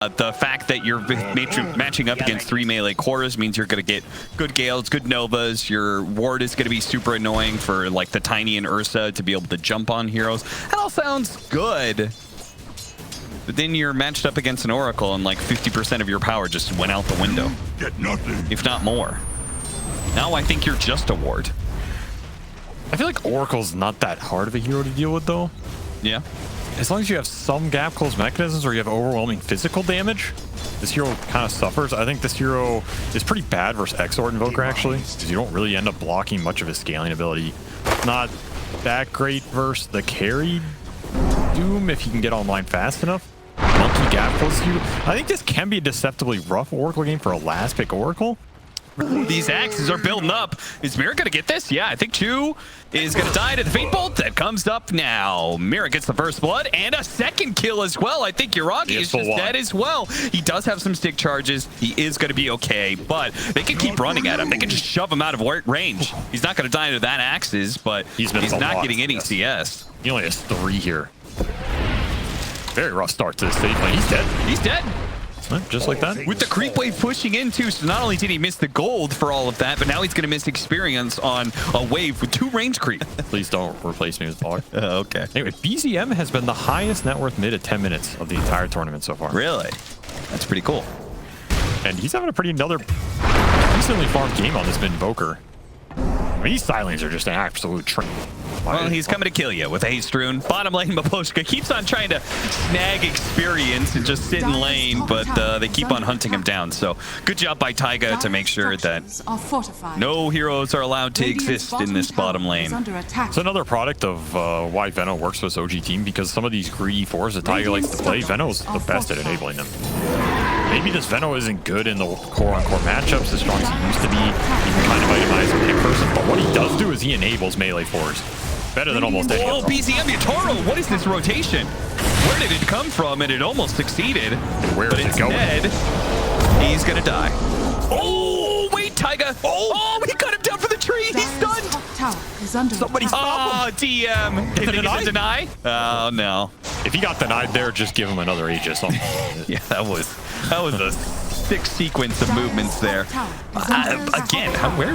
The fact that you're matching up against 3 melee cores means you're going to get good Gales, good Novas. Your ward is going to be super annoying for like the Tiny and Ursa to be able to jump on heroes. That all sounds good. But then you're matched up against an Oracle and like 50% of your power just went out the window. Get nothing. If not more. Now I think you're just a ward. I feel like Oracle's not that hard of a hero to deal with though. Yeah. As long as you have some gap close mechanisms or you have overwhelming physical damage, this hero kind of suffers. I think this hero is pretty bad versus Exort Invoker actually, because you don't really end up blocking much of his scaling ability. Not that great versus the carry Doom if you can get online fast enough. Monkey gap close to you. I think this can be a deceptively rough Oracle game for a last pick Oracle. These axes are building up. Is Mira gonna get this? Yeah, I think Chu is gonna die to the Fate Bolt that comes up now. Mira gets the first blood and a second kill as well. I think Yuragi is just dead as well. He does have some stick charges. He is gonna be okay, but they can keep running at him. They can just shove him out of range. He's not gonna die to that axes, but he's not getting any CS. He only has 3 here. Very rough start to this stage. He's dead. He's dead. Just like that. With the creep wave pushing in too, so not only did he miss the gold for all of that, but now he's going to miss experience on a wave with 2 range creep. Please don't replace me with Baller. Okay. Anyway, BZM has been the highest net worth mid at 10 minutes of the entire tournament so far. Really? That's pretty cool. And he's having a another decently farmed game on this mid Invoker. I mean, these Silings are just an absolute train. Well, he's coming to kill you with a haste rune. Bottom lane, Maposhka keeps on trying to snag experience and just sit in lane, but they keep on hunting him down. So good job by Taiga to make sure that no heroes are allowed to exist in this bottom lane. It's another product of why Veno works with this OG team, because some of these greedy fours that Taiga likes to play, Veno's the best at enabling them. Maybe this Veno isn't good in the core-on-core matchups as strong as he used to be. He can kind of itemize a pick person, but what he does do is he enables melee fours. Better than almost any other. Oh, BZM Yatoro, what is this rotation? Where did it come from? And it almost succeeded. Where is it going? Dead. He's gonna die. Oh, wait, Taiga. Oh, he got him down for the tree. He's stunned. Somebody stop him. DM. Is it a deny? Oh, no. If he got denied there, just give him another Aegis. Yeah, that was a sick sequence of movements there. Again, where?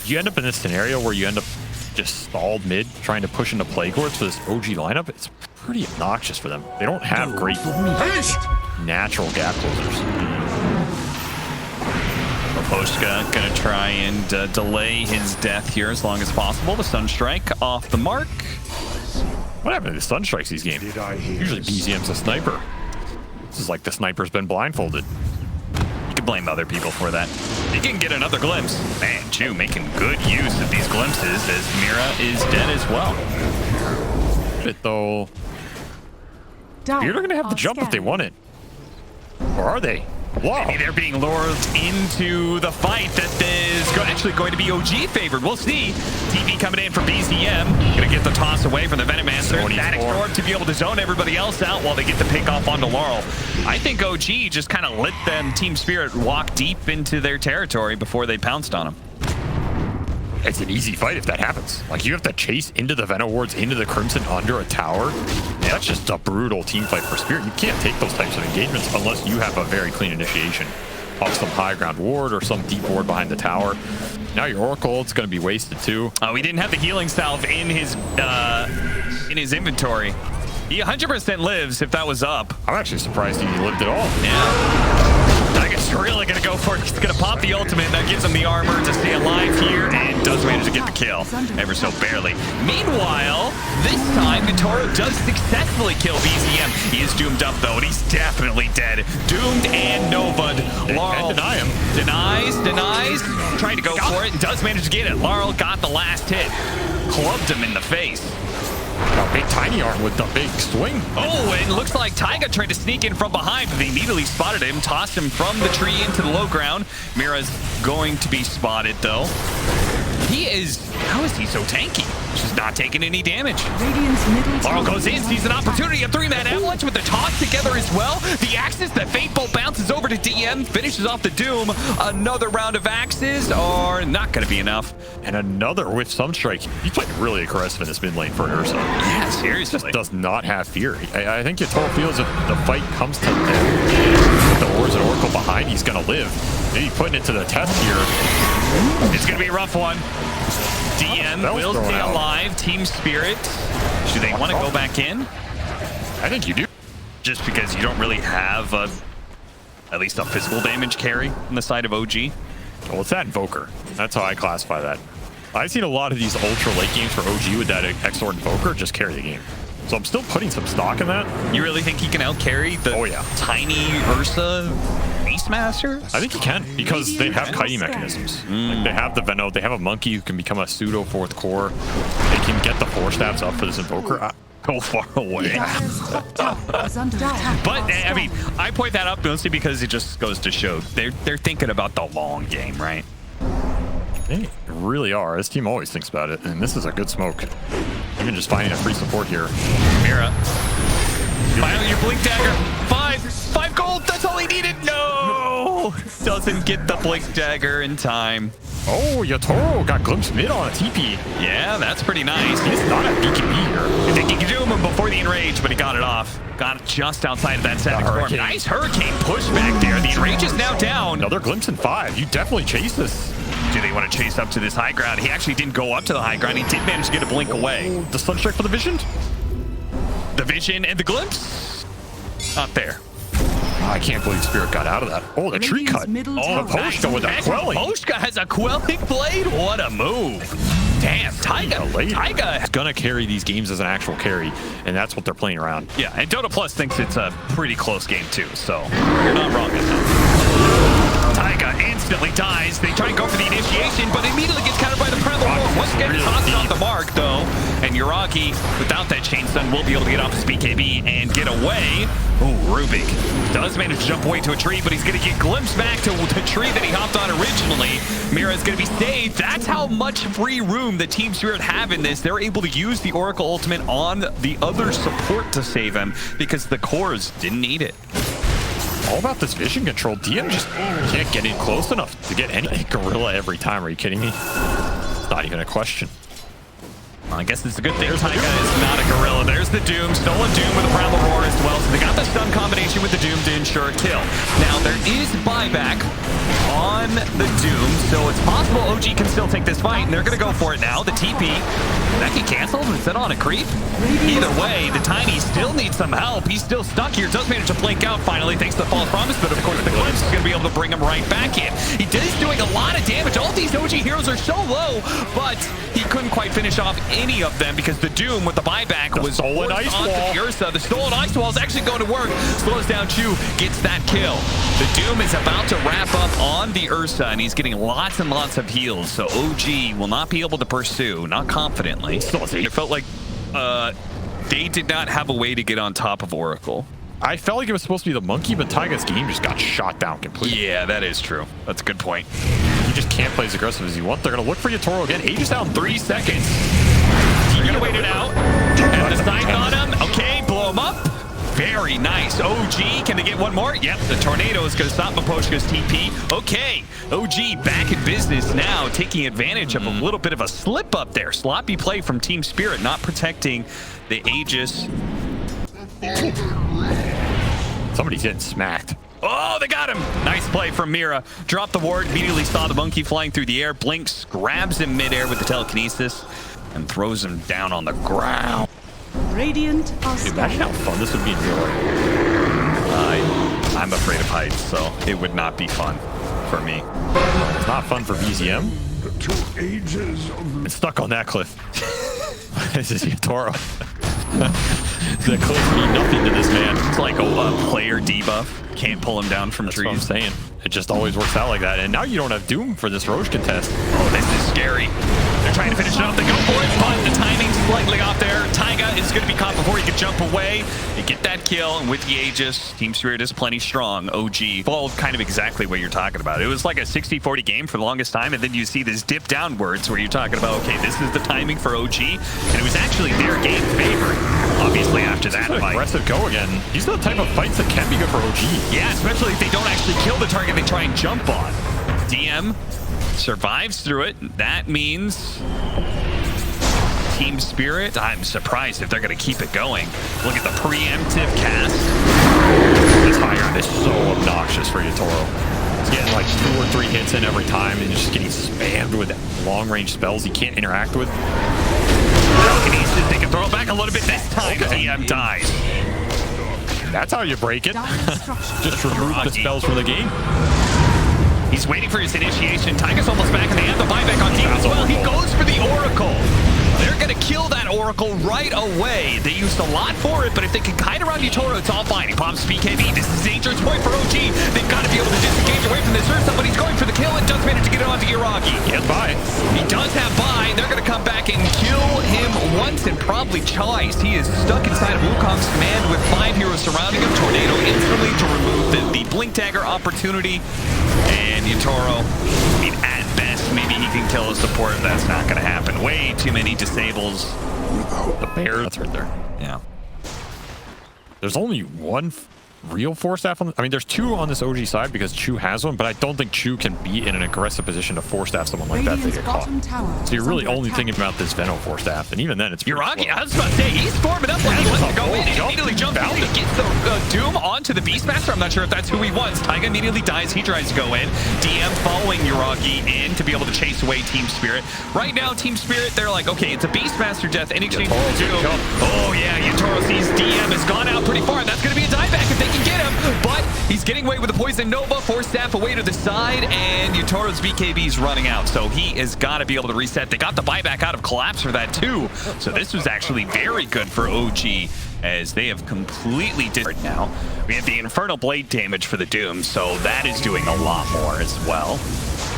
You end up in this scenario where you end up just stalled mid trying to push into Plague Lords for this OG lineup. It's pretty obnoxious for them. They don't have great natural gap closers. Maposhka gonna try and delay his death here as long as possible. The Sunstrike off the mark. What happened to the Sunstrikes these games? Usually BZM's a sniper. This is like the sniper's been blindfolded. You can blame other people for that. You can get another glimpse. Man, Chu making good use of these glimpses as Mira is dead as well. But though, you're going to have to jump if they want it. Or are they? Wow. Maybe they're being lured into the fight that is actually going to be OG favored. We'll see. TV coming in for BZM. Gonna get the toss away from the Venomancer. That Exort to be able to zone everybody else out while they get the pick off onto Laurel. I think OG just kind of let them Team Spirit walk deep into their territory before they pounced on him. It's an easy fight if that happens. Like, you have to chase into the Veno wards, into the Crimson under a tower. That's just a brutal team fight for Spirit. You can't take those types of engagements unless you have a very clean initiation off some high ground ward or some deep ward behind the tower. Now your Oracle, it's going to be wasted too. Oh, he didn't have the healing salve in his inventory. He 100% lives if that was up. I'm actually surprised he lived at all. Yeah. Taiga's really going to go for it. He's going to pop the ultimate. That gives him the armor to stay alive here and does manage to get the kill. Ever so barely. Meanwhile, this time, Vitoro does successfully kill BZM. He is doomed up, though, and he's definitely dead. Doomed and Nova'd. Laurel deny him. Denies. Trying to go for it and does manage to get it. Laurel got the last hit. Clubbed him in the face. A big tiny arm with the big swing. Oh, and looks like Taiga tried to sneak in from behind, but they immediately spotted him, tossed him from the tree into the low ground. Mira's going to be spotted, though. How is he so tanky? Just not taking any damage. Laurel goes in, sees an opportunity, a 3-man avalanche with the toss together as well. The axis, the Fate Bolt bounces over to DM finishes off the Doom. Another round of axes are not going to be enough. And another with Sunstrike. He's playing really aggressive in this mid lane for an Ursa. Yeah, seriously. Just does not have fear. I think Yatoro feels if the fight comes to with the Ors and Oracle behind, he's going to live. Maybe putting it to the test here. It's going to be a rough one. DM will stay alive. Team Spirit. Do they want to go back in? I think you do. Just because you don't really have at least a physical damage carry on the side of OG. Well, it's that Invoker. That's how I classify that. I've seen a lot of these ultra late games for OG with that Exort Invoker just carry the game. So I'm still putting some stock in that. You really think he can outcarry the tiny Ursa Beastmaster? I think he can, because they have kiting mechanisms. Like they have the Veno, they have a monkey who can become a pseudo fourth core. They can get the 4 stabs up for this Invoker. Go far away. But I mean, I point that up mostly because it just goes to show they're thinking about the long game, right? They really are. This team always thinks about it, and this is a good smoke. Even just finding a free support here. Mira, finally your blink dagger. 5 gold. That's all he needed. No, doesn't get the blink dagger in time. Oh, Yatoro got glimpsed mid on a TP. Yeah, that's pretty nice. He's not at BKB here. I think he could do him before the enrage, but he got it off. Got it just outside of that second core. Nice hurricane push back there. The enrage is now down. Another glimpse in 5. You definitely chase this. Do they want to chase up to this high ground? He actually didn't go up to the high ground. He did manage to get a blink away. The Sunstrike for the vision? The vision and the glimpse? Not there. I can't believe Spirit got out of that. Oh, the tree cut. Oh, Poshka with a quelling. Poshka has a quelling blade? What a move. Damn, Taiga is gonna carry these games as an actual carry, and that's what they're playing around. Yeah, and Dota Plus thinks it's a pretty close game too, so you're not wrong in that. Taiga instantly dies. They try and go for the initiation, but immediately gets countered by the Predator. Once again, tossed off the mark, though. And Yuragi, without that chain stun, will be able to get off his BKB and get away. Ooh, Rubik does manage to jump away to a tree, but he's going to get glimpsed back to the tree that he hopped on originally. Mira's going to be saved. That's how much free room the Team Spirit have in this. They're able to use the Oracle Ultimate on the other support to save him because the cores didn't need it. All about this vision control. DM just can't get in close enough to get any gorilla every time. Are you kidding me? It's not even a question. Well, I guess it's a good thing Taiga is not a gorilla. There's the Doom. Stolen Doom with a Primal Roar as well. So they got the stun combination with the Doom to ensure a kill. Now, there is buyback on the Doom, so it's possible OG can still take this fight, and they're going to go for it now. The TP, that get canceled? Is that on a creep? Either way, the Tiny still needs some help. He's still stuck here. Does manage to blink out finally thanks to the false promise, but of course the glimpse is going to be able to bring him right back in. He is doing a lot of damage. All these OG heroes are so low, but he couldn't quite finish off any of them because the Doom with the buyback was stolen ice wall. The stolen ice wall is actually going to work. Slows down Chu, gets that kill. The Doom is about to wrap up on the Ursa, and he's getting lots and lots of heals, so OG will not be able to pursue, not confidently. It felt like they did not have a way to get on top of Oracle. I felt like it was supposed to be the monkey, but Taiga's game just got shot down completely. Yeah, that is true. That's a good point. You just can't play as aggressive as you want. They're going to look for Yatoro again. Aegis down 3 seconds. You're going to wait it out. And the side on him. Okay, blow him up. Very nice. OG, can they get one more? Yep, the tornado is going to stop Maposhka's TP. Okay, OG back in business now, taking advantage of a little bit of a slip up there. Sloppy play from Team Spirit, not protecting the Aegis. Somebody's getting smacked. Oh, they got him. Nice play from Mira. Dropped the ward, immediately saw the monkey flying through the air, blinks, grabs him midair with the telekinesis, and throws him down on the ground. Radiant are Dude, imagine how fun this would be in real life. I'm afraid of heights, so it would not be fun for me. It's not fun for BZM. It's stuck on that cliff. This is Yatoro. The cliff mean nothing to this man. It's like a player debuff. Can't pull him down from trees. That's what I'm saying. It just always works out like that. And now you don't have Doom for this Roche contest. Oh, this is scary. They're trying to finish it off. They go for it, but the timing's slightly off there. Taiga is going to be caught before he can jump away. They get that kill, and with the Aegis, Team Spirit is plenty strong. OG followed kind of exactly what you're talking about. It was like a 60-40 game for the longest time, and then you see this dip downwards where you're talking about, okay, this is the timing for OG, and it was actually their game favoring. Obviously, after that This is an fight. aggressive go again. These are the type of fights that can be good for OG. Yeah, especially if they don't actually kill the target they try and jump on. DM survives through it. That means Team Spirit, I'm surprised if they're going to keep it going. Look at the preemptive cast. This high ground is so obnoxious for Yatoro. He's getting like 2 or 3 hits in every time and just getting spammed with long-range spells he can't interact with. Telekinesis, they can throw it back a little bit this time. Okay. DM dies. That's how you break it. Just remove the spells from the game. He's waiting for his initiation. Taiga's almost back, and they have the buyback on team as well. He goes for the Oracle. They're going to kill that Oracle right away. They used a lot for it, but if they can kite around Yatoro, it's all fine. He pops BKB. This is a dangerous point for OG. They've got to be able to disengage away from this Ursa, but he's going for the kill and does manage to get it onto Yuragi. He has buy. He does have buy. They're going to come back and kill him once and probably twice. He is stuck inside of Wukong's command with 5 heroes surrounding him. Tornado instantly to remove the Blink Dagger opportunity. And Yatoro, I mean, at best, maybe he can kill a support. That's not going to happen. Way too many disables. The bear. That's right there. Yeah. There's only one real force staff on. I mean, there's 2 on this OG side because Chu has one, but I don't think Chu can be in an aggressive position to force staff someone like that to get caught. So you're really only thinking about this Veno force staff, and even then, it's Yuragi, I was about to say, he's forming up like he wants to go in. He immediately jumps in and gets the Doom onto the Beastmaster. I'm not sure if that's who he wants. Taiga immediately dies. He tries to go in. DM following Yuragi in to be able to chase away Team Spirit. Right now, Team Spirit, they're like, okay, it's a Beastmaster death in exchange for the Doom. Oh, yeah, Yatoro sees DM has gone out pretty far. That's going to be a dieback if they can get him. But he's getting away with the Poison Nova. Force staff away to the side, and Yatoro's BKB is running out. So he has got to be able to reset. They got the buyback out of Collapse for that too. So this was actually very good for OG as they have completely different now. We have the Infernal Blade damage for the Doom, so that is doing a lot more as well.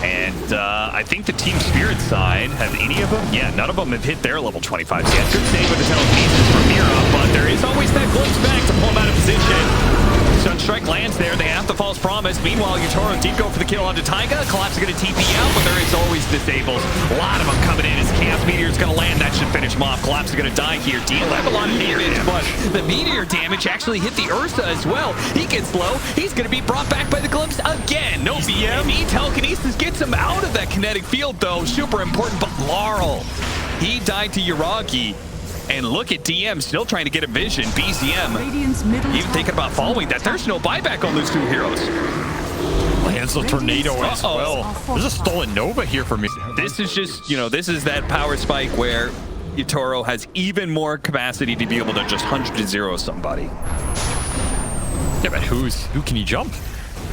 And I think the Team Spirit side, have any of them? Yeah, none of them have hit their level 25 yet. Good save with the telekinesis from Mira, but there is always that glimpse back to pull him out of position. Sunstrike lands there. They have the false promise. Meanwhile, Yatoro did go for the kill onto Taiga. Collapse is going to TP out, but there is always disables. A lot of them coming in as Chaos Meteor is going to land. That should finish him off. Collapse is going to die here. Deal have a lot of damage, but the Meteor damage actually hit the Ursa as well. He gets low. He's going to be brought back by the glimpse again. No BME. Telekinesis gets him out of that kinetic field, though. Super important, but Laurel, he died to Yuragi. And look at DM still trying to get a vision. BZM even thinking about following that. There's no buyback on those 2 heroes. Lands the tornado as well. There's a stolen Nova here for me. This is just, you know, this is that power spike where Yatoro has even more capacity to be able to just 100-0 somebody. Yeah, but who can he jump?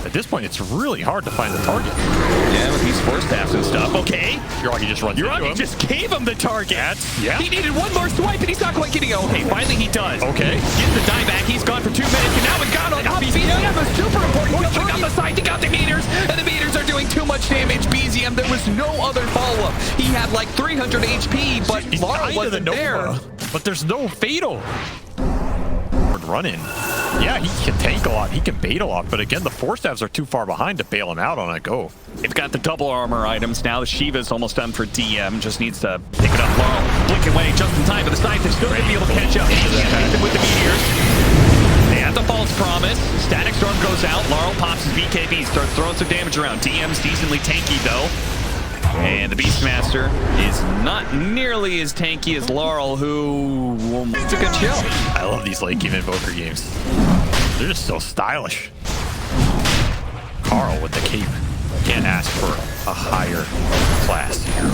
At this point, it's really hard to find the target. Yeah, with these force staffs and stuff. Okay. Yuragi just runs into him. Yuragi just gave him the target. Yeah. He needed one more swipe, and he's not quite getting it. Okay, finally he does. Okay. Gets the die back. He's gone for 2 minutes, and now he's gone on BZM. A super important kill. They got the side. They got the meters, and the meters are doing too much damage. BZM, there was no other follow-up. He had like 300 HP, but Laurel wasn't there. But there's no fatal. Run in. Yeah, he can tank a lot. He can bait a lot. But again, the force staffs are too far behind to bail him out on a go. They've got the double armor items now. The Shiva's almost done for DM. Just needs to pick it up. Laurel blinking away just in time, but the Scythe is still going to be able to catch up. With the meteors. They have the false promise. Static Storm goes out. Laurel pops his BKB. Starts throwing some damage around. DM's decently tanky, though. And the Beastmaster is not nearly as tanky as Laurel, who it's a good chill. I love these late game Invoker games. They're just so stylish. Carl with the cape. Can't ask for a higher class hero.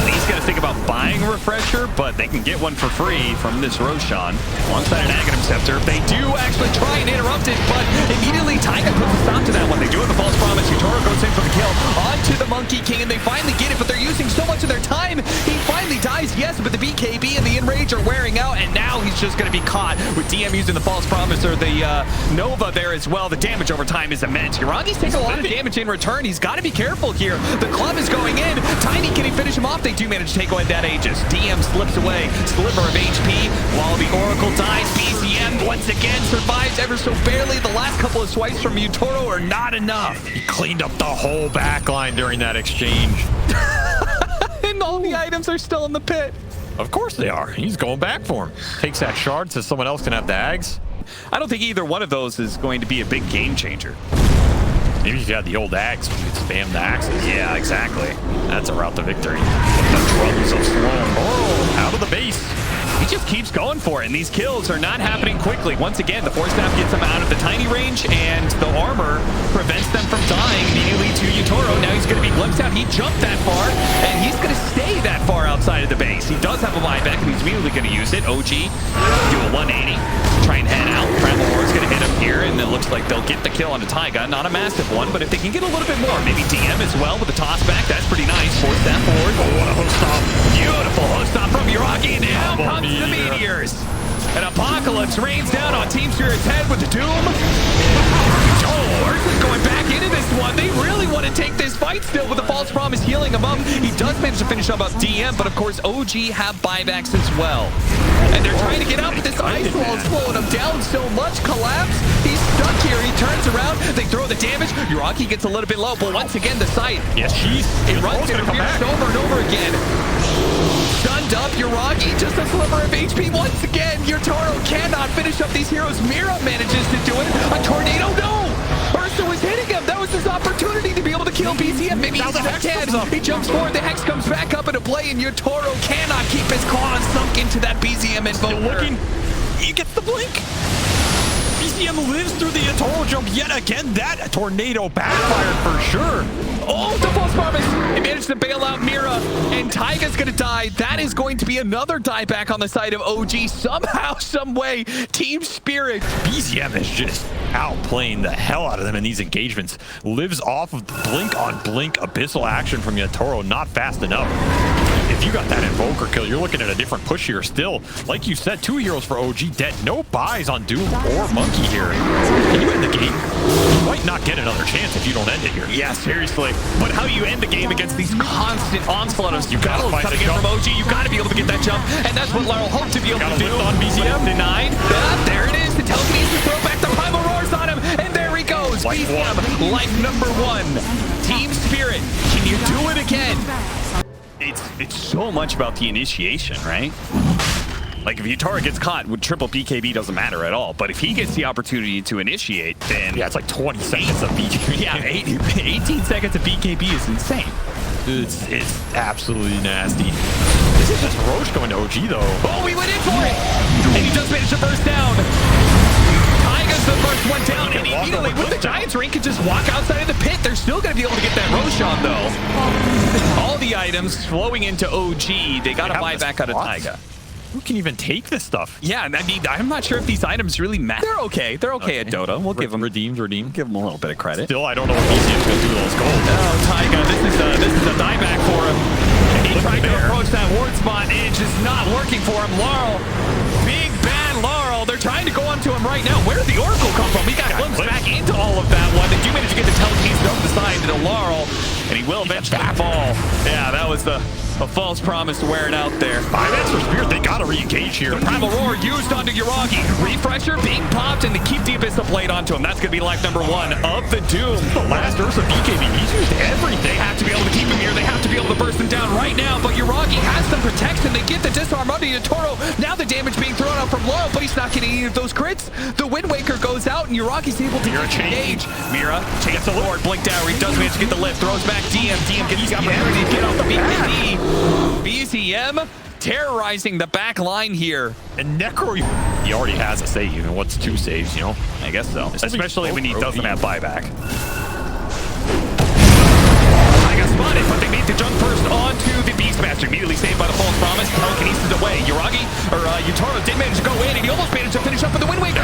He's got to think about buying a refresher, but they can get one for free from this Roshan alongside an Aghanim Scepter. They do actually try and interrupt it, but immediately Taiga puts a stop to that one. They do have the false promise. Yatoro goes in for the kill onto the Monkey King, and they finally get it, but they're using so much of their time. He finally dies, yes, but the BKB and the Enrage are wearing out, and now he's just going to be caught with DM using the false promise or the Nova there as well. The damage over time is immense. Yuragi's taking a lot of damage in return. He's got to be careful here. The club is going in. Tiny, can he finish him off? They do manage to take away that Aegis. DM slips away. Sliver of HP while the Oracle dies. BZM once again survives ever so barely. The last couple of swipes from Yatoro are not enough. He cleaned up the whole back line during that exchange. And all the items are still in the pit. Of course they are. He's going back for him. Takes that shard, says someone else can have the Ags. I don't think either one of those is going to be a big game changer. Maybe he's got the old Ags. You could spam the axes. Yeah, exactly. That's a route to victory. The drums of Sloan. Out of the base. He just keeps going for it, and these kills are not happening quickly. Once again, the Force Staff gets him out of the tiny range, and the armor prevents them from dying immediately to Yutoro. Now he's going to be glimpsed out. He jumped that far, and he's going to stay that far outside of the base. He does have a buyback, and he's immediately going to use it. OG do a 180, try and head out. Primal War is going to hit him here, and it looks like they'll get the kill on a Taiga. Not a massive one, but if they can get a little bit more, maybe DM as well with the toss back, that's pretty nice. Force Staff forward. Oh, what a host stop. Beautiful host stop from Yuragi. Now comes the meteors. An apocalypse rains down on Team Spirit's head with the Doom. Oh, Earth is going back into this one. They really want to take this fight still with the false promise healing him up. He does manage to finish up DM, but of course OG have buybacks as well. And they're trying to get up, but this ice wall is slowing him down so much. Collapse. He's stuck here. He turns around. They throw the damage. Yuragi gets a little bit low, but once again the sight. Yes, it runs interference over and over again. Stunned up, Yuragi, just a sliver of HP once again. Yutoro cannot finish up these heroes. Mira manages to do it. A tornado, no! Ursa was hitting him. That was his opportunity to be able to kill BZM. Maybe he's not dead. He jumps forward. The Hex comes back up into play, and Yutoro cannot keep his claws sunk into that BZM Invoker. He gets the blink. BZM lives through the Yutoro jump yet again. That tornado backfired for sure. Oh, the false promise. He managed to bail out Mira, and Taiga's going to die. That is going to be another dieback on the side of OG. Somehow, some way, Team Spirit. BZM is just outplaying the hell out of them in these engagements. Lives off of the blink on blink abyssal action from Yutoro. Not fast enough. If you got that Invoker kill, you're looking at a different push here still. Like you said, 2 heroes for OG dead. No buys on Doom or Monkey here. Can you end the game? You might not get another chance if you don't end it here. Yeah, seriously. But how do you end the game against these constant onslaught of battles coming in from OG? You got to be able to get that jump, and that's what Laurel hoped to be able to do. On BZM. Denied. There it is. The telekinesis throw back the primal roars on him, and there he goes. BZM, life number 1. Team Spirit, can you do it again? It's so much about the initiation, right? Like if Yutoro gets caught with triple BKB doesn't matter at all. But if he gets the opportunity to initiate, then yeah, it's like 20 seconds of BKB. Yeah, 18 seconds of BKB is insane. It's absolutely nasty. This is just Roche going to OG though. Oh, we went in for it! And he just managed to burst down. Taiga's the first one down, and immediately with the Giants ring can just walk outside of the pit. They're still going to be able to get that Roche on though. All the items flowing into OG. They got to buy back out of Taiga. Who can even take this stuff? Yeah, I mean, I'm not sure if these items really matter. They're okay. They're okay at Dota. We'll give them redeemed. Give them a little bit of credit. Still, I don't know what BZM's gonna do with those gold. Oh, Taiga, this is a dieback for him. He tried to approach that ward spot, and it's just not working for him. Laurel, big bad Laurel. They're trying to go onto him right now. Where did the Oracle come from? He got glimpsed back into all of that one. They do manage to get the telekinesis over the side to Laurel, and he will eventually fall. Yeah, that was a false promise to wear it out there. 5x for Spirit, they gotta re-engage here. The Primal Roar used onto Yuragi. Refresher being popped, and to keep the Abyssal Blade onto him. That's gonna be life number 1 of the Doom. The last Ursa BKB, he's used everything. They have to be able to keep him here. They have to be able to burst him down right now, but Yuragi has some protection. They get the disarm onto Yutoro. Now the damage being thrown out from Laurel, but he's not getting any of those crits. The Wind Waker goes out, and Yuragi's able to engage. Mira takes the Lord, blinked out. He does manage to get the lift, throws back DM. DM gets the opportunity to get off the BKB. BZM terrorizing the back line here. And Necro, he already has a save. And what's 2 saves, you know? I guess so. Especially when he doesn't have buyback. I got spotted, but they made the jump first onto the Beastmaster. Immediately saved by the false promise. Telekinesis away. Yutoro did manage to go in, and he almost managed to finish up with the Wind Waker.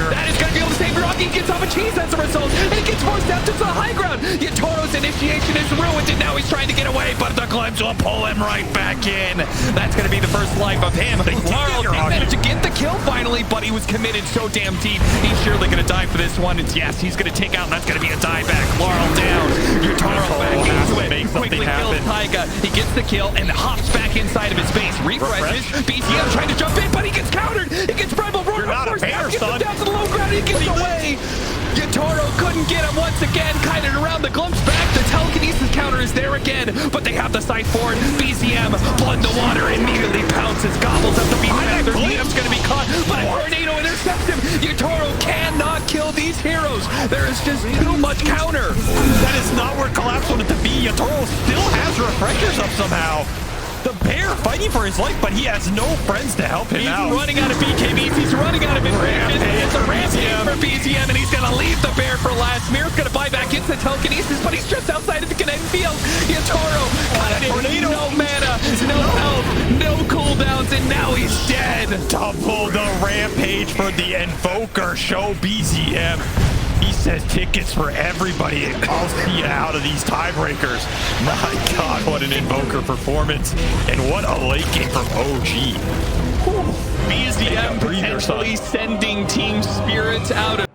That is going to be able to save Yuragi. He gets off a cheese as a result, and he gets forced down to the high ground. Yutoro's initiation is ruined, and now he's trying to get away, but the glimpse will pull him right back in. That's going to be the first life of him. Laurel did manage to get the kill finally, but he was committed so damn deep. He's surely going to die for this one. It's yes, he's going to take out, and that's going to be a dieback. Laurel down. Yutoro back into it. Quickly kills Taiga. He gets the kill and hops back inside of his base. Refreshes. BZM trying to jump in, but he gets countered. He gets Primal Roar. You're not a bear, son. Down to the low ground. He gets away. Yutoro couldn't get him once again. Kited around the glimpse back. The telekinesis counter is there again, but they have the side forward. BZM, blood in the water, immediately pounces, gobbles up the BZM. Their BZM's gonna be caught, but a tornado intercepts him. Yatoro cannot kill these heroes. There is just too much counter. That is not where Collapse wanted to be. Yatoro still has refreshers up somehow. The bear fighting for his life, but he has no friends to help him out. He's running out of BKBs. He's running out of information. It's a rampage for BZM, and he's going to leave the bear for last. Mir's going to buy back into telekinesis, but he's just outside of the connect field. Yatoro cut it. No mana, no health, no cooldowns, and now he's dead. Double the rampage for the Invoker. Show BZM. He says tickets for everybody. I'll see you out of these tiebreakers. My God, what an Invoker performance. And what a late game from OG. BZM potentially sending Team Spirit out of